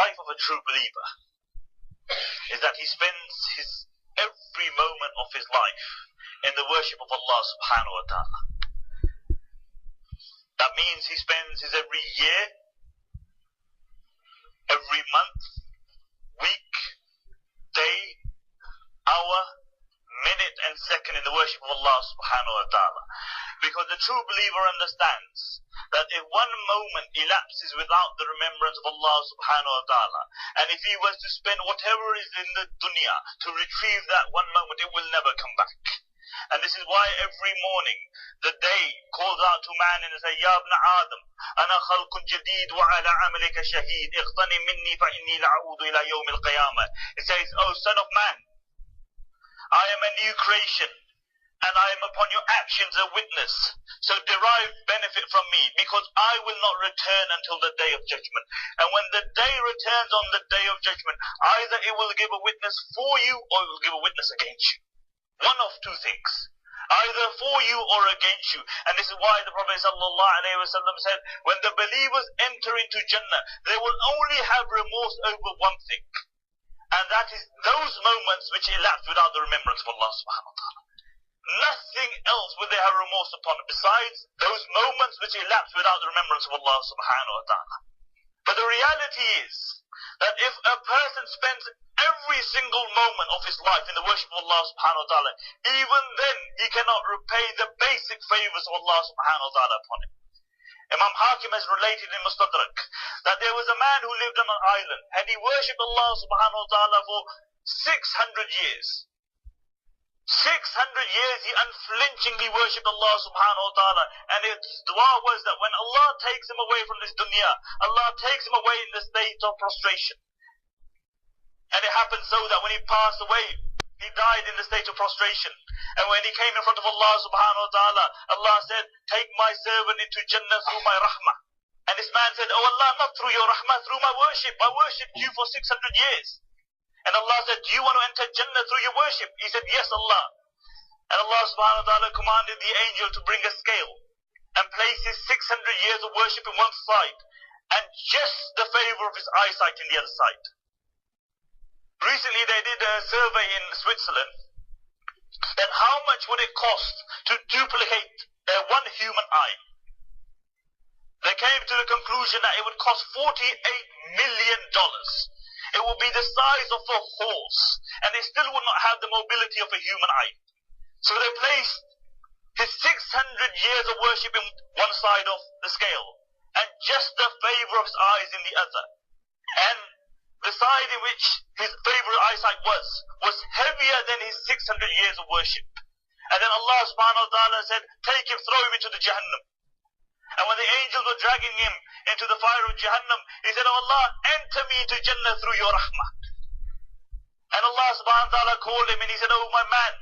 life of a true believer is that he spends every moment of his life in the worship of Allah subhanahu wa ta'ala. That means he spends his every year, every month, week, day, hour, minute and second in the worship of Allah subhanahu wa ta'ala. Because the true believer understands that if one moment elapses without the remembrance of Allah subhanahu wa ta'ala, and if he was to spend whatever is in the dunya to retrieve that one moment, it will never come back. And this is why every morning the day calls out to man and says, Ya ibn Adam, ana khalqun jadid wa ala amalika shaheed, iqtani minni fa inni la'udu ila yawm al-qiyamah. It says, oh son of man, I am a new creation, and I am upon your actions a witness. So derive benefit from me, because I will not return until the day of judgment. And when the day returns on the day of judgment, either it will give a witness for you, or it will give a witness against you. One of two things. Either for you or against you. And this is why the Prophet ﷺ said, when the believers enter into Jannah, they will only have remorse over one thing. And that is those moments which elapse without the remembrance of Allah subhanahu wa ta'ala. Nothing else will they have remorse upon besides those moments which elapse without the remembrance of Allah subhanahu wa ta'ala. But the reality is that if a person spends every single moment of his life in the worship of Allah subhanahu wa ta'ala, even then he cannot repay the basic favors of Allah subhanahu wa ta'ala upon him. Imam Hakim has related in Mustadrak that there was a man who lived on an island and he worshipped Allah subhanahu wa ta'ala for 600 years. 600 years he unflinchingly worshipped Allah subhanahu wa ta'ala, and his dua was that when Allah takes him away from this dunya, Allah takes him away in the state of prostration. And it happened so that when he passed away, he died in the state of prostration. And when he came in front of Allah subhanahu wa ta'ala, Allah said, take my servant into Jannah through my rahmah. And this man said, oh Allah, not through your rahmah, through my worship. I worshipped you for 600 years. And Allah said, do you want to enter Jannah through your worship? He said, yes Allah. And Allah subhanahu wa ta'ala commanded the angel to bring a scale and place his 600 years of worship in one side and just the favor of his eyesight in the other side. Recently they did a survey in Switzerland, that how much would it cost to duplicate one human eye? They came to the conclusion that it would cost $48 million. It would be the size of a horse, and it still would not have the mobility of a human eye. So they placed his 600 years of worship in one side of the scale, and just the favor of his eyes in the other. And the side in which his favorite eyesight was heavier than his 600 years of worship. And then Allah subhanahu wa ta'ala said, take him, throw him into the Jahannam. And when the angels were dragging him into the fire of Jahannam, he said, oh Allah, enter me into Jannah through your rahmah. And Allah subhanahu wa ta'ala called him and he said, oh my man,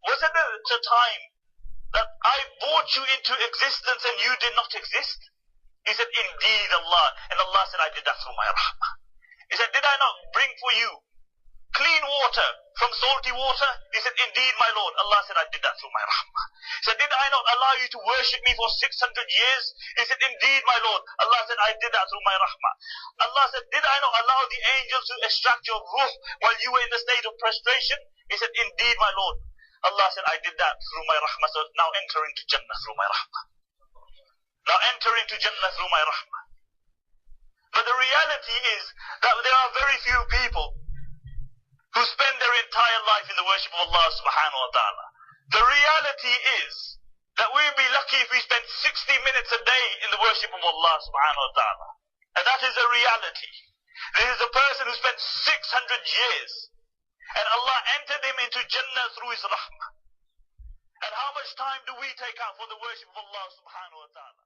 wasn't there a time that I brought you into existence and you did not exist? He said, indeed Allah. And Allah said, I did that through my rahmah. He said, did I not bring for you clean water from salty water? He said, indeed my Lord. Allah said, I did that through my rahmah. He said, did I not allow you to worship me for 600 years? He said, indeed my Lord. Allah said, I did that through my rahmah. Allah said, did I not allow the angels to extract your ruh while you were in the state of prostration? He said, indeed my Lord. Allah said, I did that through my rahmah. So now enter into Jannah through my rahmah. Now enter into Jannah through my rahmah. But the reality is that there are very few people who spend their entire life in the worship of Allah subhanahu wa ta'ala. The reality is that we'd be lucky if we spent 60 minutes a day in the worship of Allah subhanahu wa ta'ala. And that is a reality. There is a person who spent 600 years and Allah entered him into Jannah through his rahmah. And how much time do we take out for the worship of Allah subhanahu wa ta'ala?